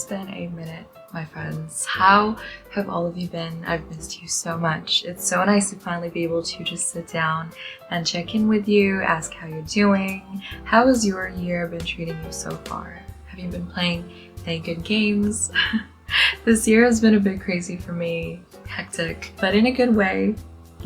been a minute, my friends. How have all of you been? I've missed you so much. It's so nice to finally be able to just sit down and check in with you, ask how you're doing. How has your year been treating you so far? Have you been playing any good games? This year has been a bit crazy for me, hectic, but in a good way.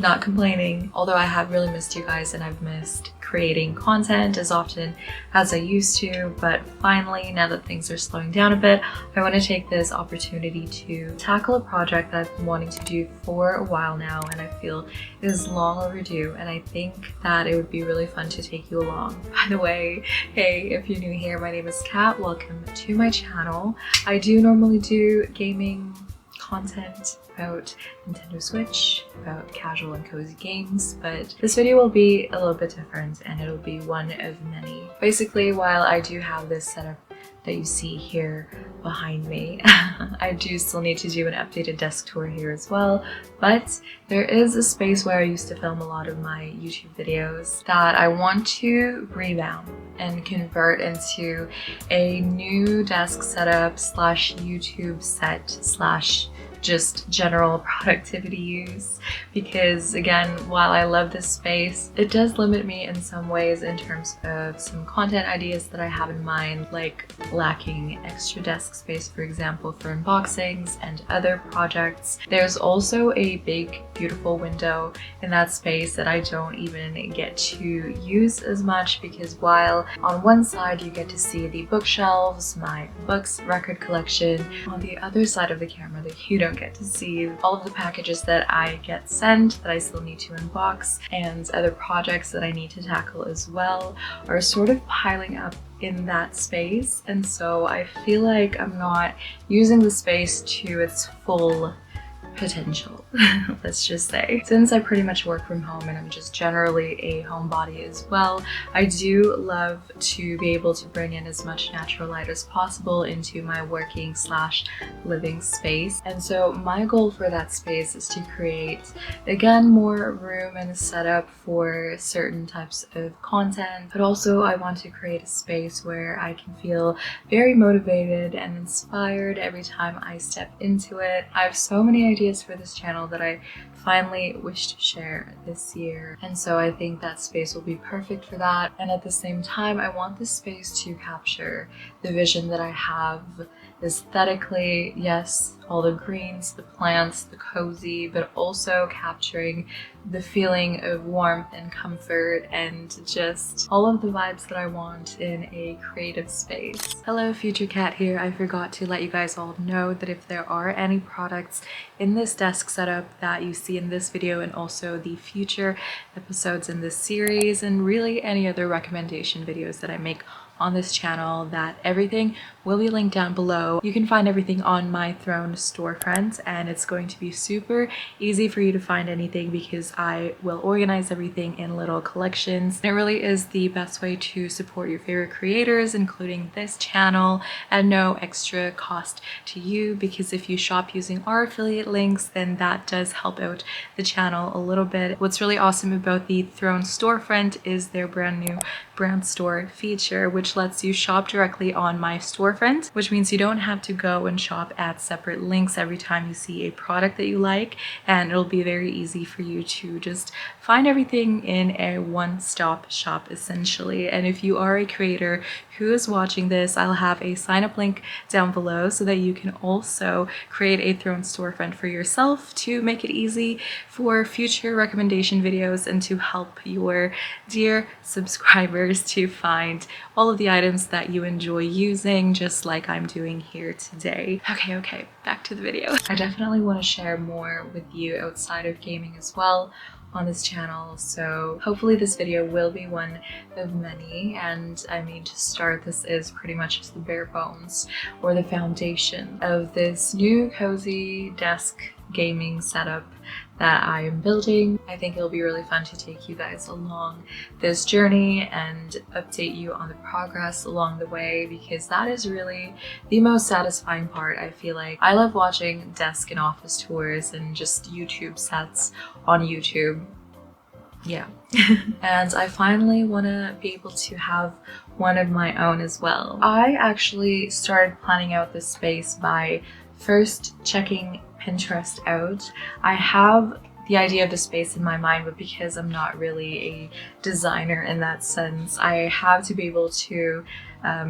Not complaining, although I have really missed you guys and I've missed creating content as often as I used to. But finally, now that things are slowing down a bit, I want to take this opportunity to tackle a project that I've been wanting to do for a while now, and I feel is long overdue, and I think that it would be really fun to take you along. By the way, hey, if you're new here, my name is Kat. Welcome to my channel. I do normally do gaming content about Nintendo Switch, about casual and cozy games, but this video will be a little bit different and it'll be one of many. Basically, while I do have this setup that you see here behind me, I do still need to do an updated desk tour here as well, but there is a space where I used to film a lot of my YouTube videos that I want to revamp and convert into a new desk setup slash YouTube set slash just general productivity use, because again, while I love this space, it does limit me in some ways in terms of some content ideas that I have in mind, like lacking extra desk space, for example, for unboxings and other projects. There's also a big, beautiful window in that space that I don't even get to use as much, because while on one side you get to see the bookshelves, my books, record collection, on the other side of the camera that you don't get to see all of the packages that I get sent that I still need to unbox, and other projects that I need to tackle as well are sort of piling up in that space. And so I feel like I'm not using the space to its full potential, let's just say. Since I pretty much work from home and I'm just generally a homebody as well, I do love to be able to bring in as much natural light as possible into my working slash living space. And so my goal for that space is to create, again, more room and setup for certain types of content, but also I want to create a space where I can feel very motivated and inspired every time I step into it. I have so many ideas for this channel that I finally wish to share this year, and so I think that space will be perfect for that. And at the same time, I want this space to capture the vision that I have aesthetically. Yes, all the greens, the plants, the cozy, but also capturing the feeling of warmth and comfort and just all of the vibes that I want in a creative space. Hello, Future Cat here. I forgot to let you guys all know that if there are any products in this desk setup that you see in this video, and also the future episodes in this series, and really any other recommendation videos that I make on this channel, that everything will be linked down below. You can find everything on my Throne storefront, and it's going to be super easy for you to find anything because I will organize everything in little collections. And it really is the best way to support your favorite creators, including this channel, at no extra cost to you, because if you shop using our affiliate links, then that does help out the channel a little bit. What's really awesome about the Throne storefront is their brand new brand store feature, which lets you shop directly on my storefront, which means you don't have to go and shop at separate links every time you see a product that you like, and it'll be very easy for you to just find everything in a one-stop shop essentially. And if you are a creator who is watching this, I'll have a sign-up link down below so that you can also create a Throne storefront for yourself to make it easy for future recommendation videos and to help your dear subscribers to find all of the items that you enjoy using, just like I'm doing here today. Okay, back to the video. I definitely want to share more with you outside of gaming as well on this channel, so hopefully this video will be one of many. And I mean, to start, this is pretty much just the bare bones or the foundation of this new cozy desk gaming setup that I am building. I think it'll be really fun to take you guys along this journey and update you on the progress along the way, because that is really the most satisfying part. I feel like I love watching desk and office tours and just YouTube sets on YouTube. Yeah. And I finally want to be able to have one of my own as well. I actually started planning out this space by first checking Pinterest out. I have the idea of the space in my mind, but because I'm not really a designer in that sense, I have to be able to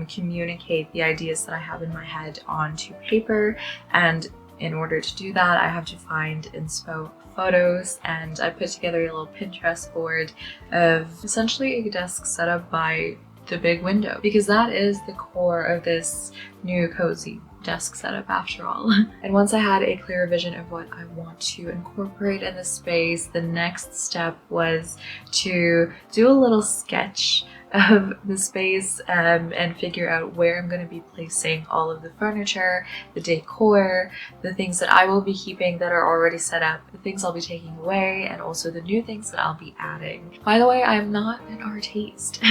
communicate the ideas that I have in my head onto paper, and in order to do that I have to find inspo photos, and I put together a little Pinterest board of essentially a desk setup by the big window, because that is the core of this new cozy desk setup after all. And once I had a clearer vision of what I want to incorporate in the space, the next step was to do a little sketch of the space and figure out where I'm going to be placing all of the furniture, the decor, the things that I will be keeping that are already set up, the things I'll be taking away, and also the new things that I'll be adding. By the way, I'm not an artiste.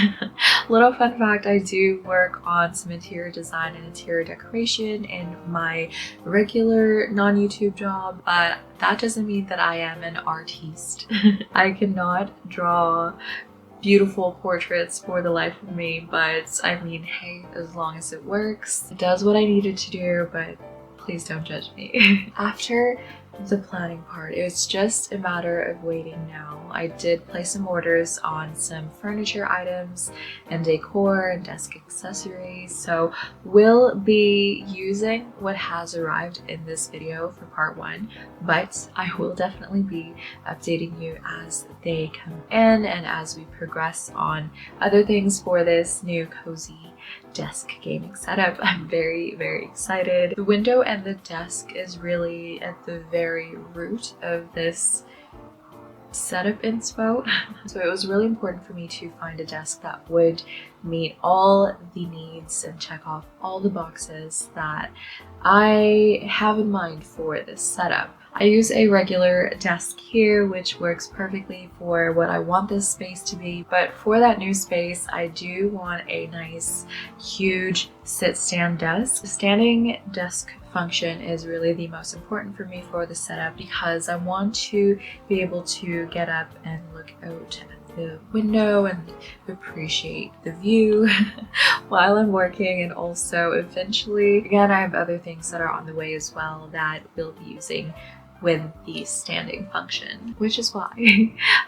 Little fun fact, I do work on some interior design and interior decoration in my regular non-YouTube job, but that doesn't mean that I am an artiste. I cannot draw beautiful portraits for the life of me, but I mean, hey, as long as it works, it does what I needed to do, but please don't judge me. After the planning part, it's just a matter of waiting now. I did place some orders on some furniture items and decor and desk accessories, so we'll be using what has arrived in this video for part 1, but I will definitely be updating you as they come in and as we progress on other things for this new cozy desk gaming setup. I'm very, very excited. The window and the desk is really at the very root of this setup inspo. So it was really important for me to find a desk that would meet all the needs and check off all the boxes that I have in mind for this setup. I use a regular desk here, which works perfectly for what I want this space to be, but for that new space, I do want a nice, huge sit-stand desk. The standing desk function is really the most important for me for the setup, because I want to be able to get up and look out the window and appreciate the view while I'm working, and also eventually, again, I have other things that are on the way as well that we'll be using with the standing function, which is why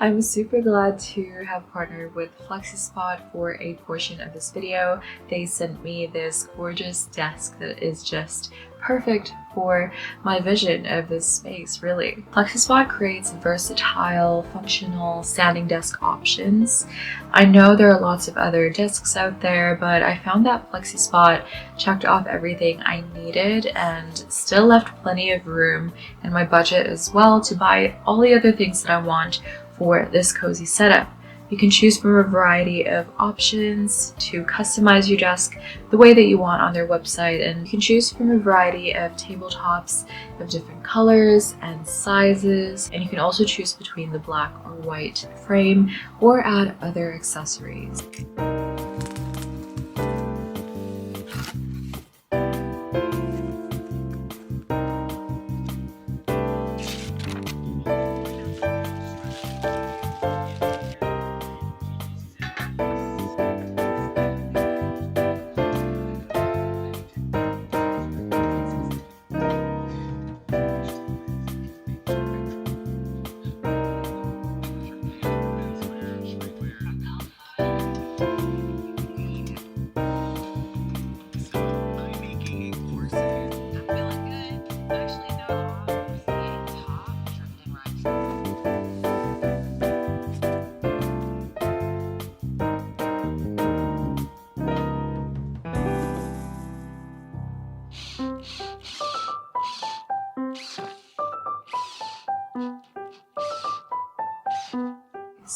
I'm super glad to have partnered with flexispot for a portion of this video. They sent me this gorgeous desk that is just perfect for my vision of this space, really. Flexispot creates versatile, functional standing desk options. I know there are lots of other desks out there, but I found that Flexispot checked off everything I needed and still left plenty of room in my budget as well to buy all the other things that I want for this cozy setup. You can choose from a variety of options to customize your desk the way that you want on their website, and you can choose from a variety of tabletops of different colors and sizes, and you can also choose between the black or white frame or add other accessories.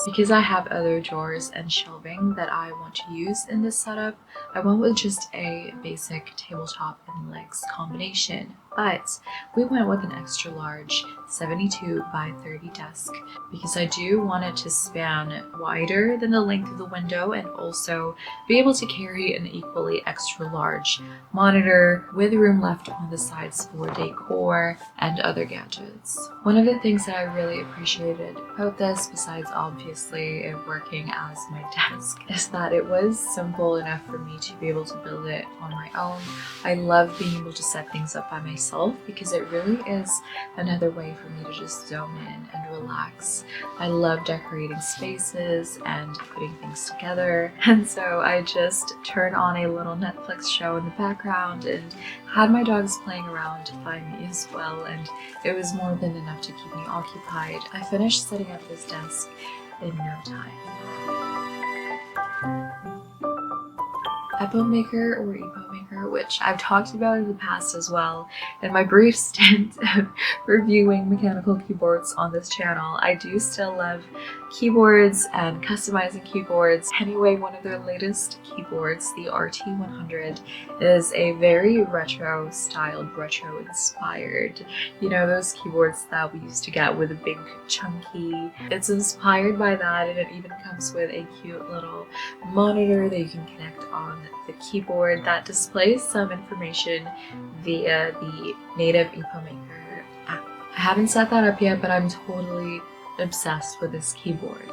Because I have other drawers and shelving that I want to use in this setup, I went with just a basic tabletop and legs combination. but we went with an extra large 72 by 30 desk because I do want it to span wider than the length of the window and also be able to carry an equally extra large monitor with room left on the sides for decor and other gadgets. One of the things that I really appreciated about this, besides obviously it working as my desk, is that it was simple enough for me to be able to build it on my own. I love being able to set things up by myself because it really is another way for me to just zone in and relax. I love decorating spaces and putting things together, and so I just turned on a little Netflix show in the background and had my dogs playing around to find me as well, and it was more than enough to keep me occupied. I finished setting up this desk in no time. Epo Maker or Epo Maker, which I've talked about in the past as well in my brief stint of reviewing mechanical keyboards on this channel. I do still love keyboards and customizing keyboards. Anyway, one of their latest keyboards, the RT100, is a very retro styled, retro inspired. You know, those keyboards that we used to get with a big chunky. It's inspired by that, and it even comes with a cute little monitor that you can connect on the keyboard that displays some information via the native Epo Maker app. I haven't set that up yet, but I'm totally obsessed with this keyboard.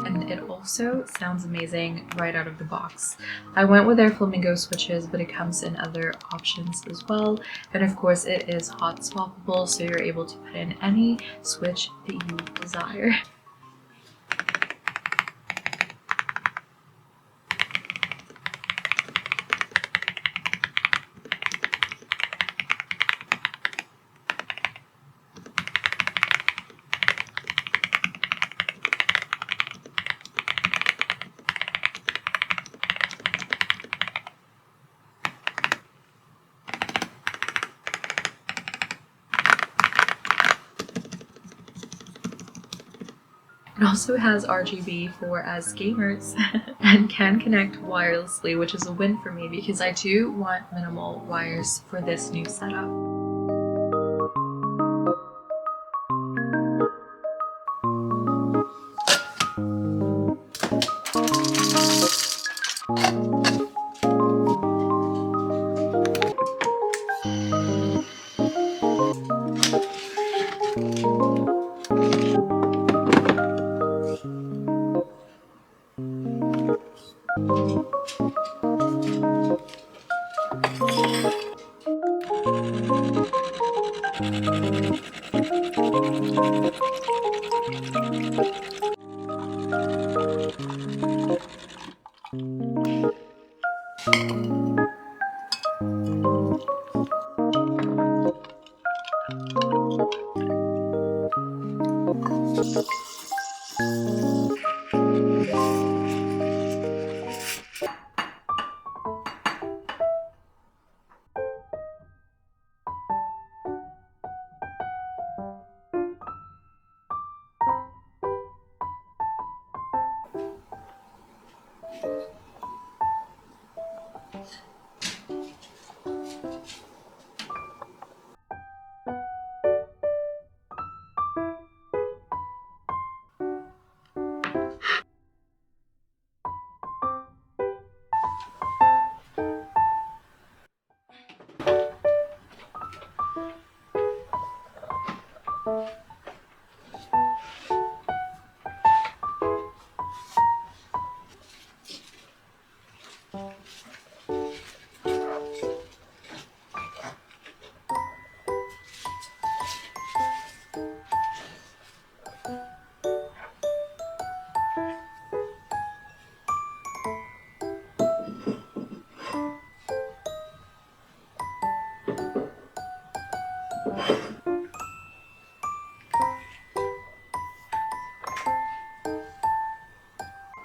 And it also sounds amazing right out of the box. I went with their flamingo switches, but it comes in other options as well. And of course it is hot swappable, so you're able to put in any switch that you desire. It also has RGB for us gamers and can connect wirelessly, which is a win for me because I do want minimal wires for this new setup.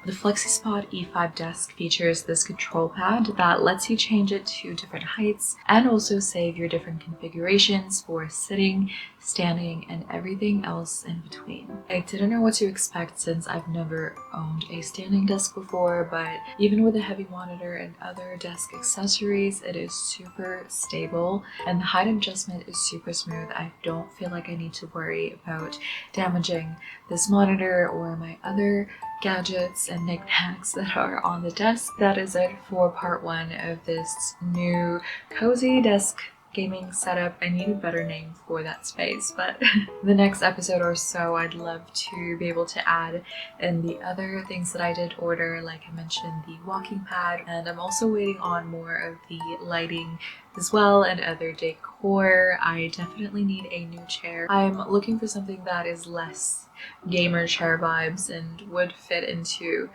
The flexispot E5 desk features this control pad that lets you change it to different heights and also save your different configurations for sitting, standing, and everything else in between. I didn't know what to expect since I've never owned a standing desk before, but even with a heavy monitor and other desk accessories, it is super stable and the height adjustment is super smooth. I don't feel like I need to worry about damaging this monitor or my other gadgets and knickknacks that are on the desk. That is it for part one of this new cozy desk gaming setup. I need a better name for that space, but the next episode or so I'd love to be able to add in the other things that I did order, like I mentioned the walking pad, and I'm also waiting on more of the lighting as well and other decor. I definitely need a new chair. I'm looking for something that is less gamer chair vibes and would fit into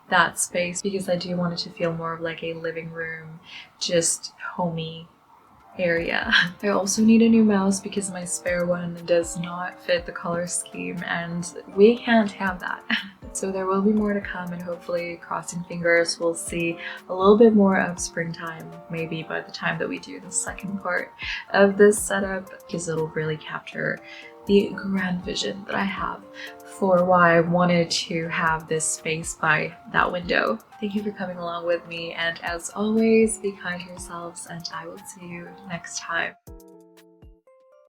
that space because I do want it to feel more of like a living room, just homey area. I also need a new mouse because my spare one does not fit the color scheme and we can't have that. So there will be more to come, and hopefully, crossing fingers, we'll see a little bit more of springtime maybe by the time that we do the second part of this setup, because it'll really capture the grand vision that I have for why I wanted to have this space by that window. Thank you for coming along with me, and as always, be kind to yourselves, and I will see you next time.